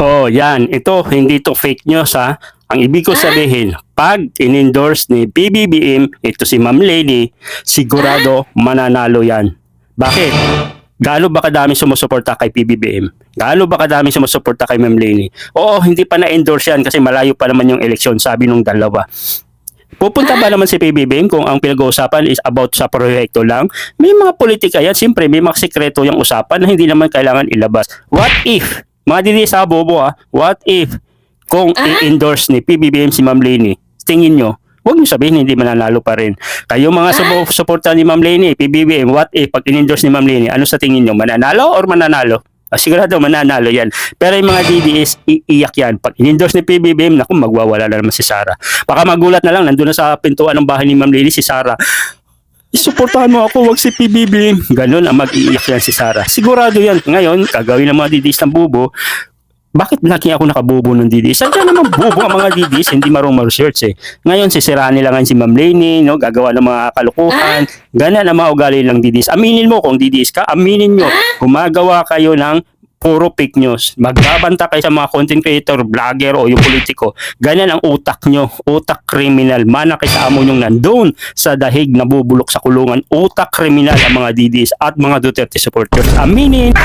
Oh, yan. Ito, hindi to fake news ha. Ang ibig ko sabihin, pag in-endorse ni PBBM, ito si Ma'am Lady, sigurado mananalo yan. Bakit? Gaano ba kadami sumusuporta kay PBBM? Gaano ba kadami sumusuporta kay Ma'am Lady? Oo, hindi pa na-endorse yan kasi malayo pa naman yung eleksyon, sabi nung dalawa. Pupunta ba naman si PBBM kung ang pinag-uusapan is about sa proyekto lang? May mga politika yan. Siyempre, may mga sekreto yung usapan na hindi naman kailangan ilabas. What if? Mga didi sa bobo what if kung i-endorse ni PBBM si Ma'am Leni? Tingin nyo, huwag nyo sabihin hindi mananalo pa rin. Kayo mga suporta ni Ma'am Leni, PBBM, what if pag in-endorse ni Ma'am Leni, ano sa tingin nyo? Mananalo or mananalo? Sigurado mananalo yan. Pero yung mga DDS, iiyak yan. Pag in-endorse ni PBBM, naku, magwawala na naman si Sara. Baka magulat na lang, nandun na sa pintuan ng bahay ni Ma'am Leni si Sara. Isuportahan mo ako, wag si PBBM. Ganun ang mag-iiyak yan si Sara. Sigurado yan. Ngayon, kagawin ng mga DDS ng bubo, bakit lagi ako nakabubo ng DDS? Sadya naman bubo ang mga DDS, hindi marunong research eh. Ngayon, sisiraan nila ngayon si Ma'am Leni, no? Gagawa ng mga kalukuhan. Ganun ang mga ugali ng DDS. Aminin mo kung DDS ka, aminin nyo. Gumagawa kayo ng puro fake news. Magbabanta kayo sa mga content creator, vlogger o yung politiko. Ganyan ang utak nyo. Utak kriminal. Mana kayo sa amo nyong nandun sa dahig na bubulok sa kulungan. Utak kriminal ang mga DDS at mga Duterte supporters. Aminin!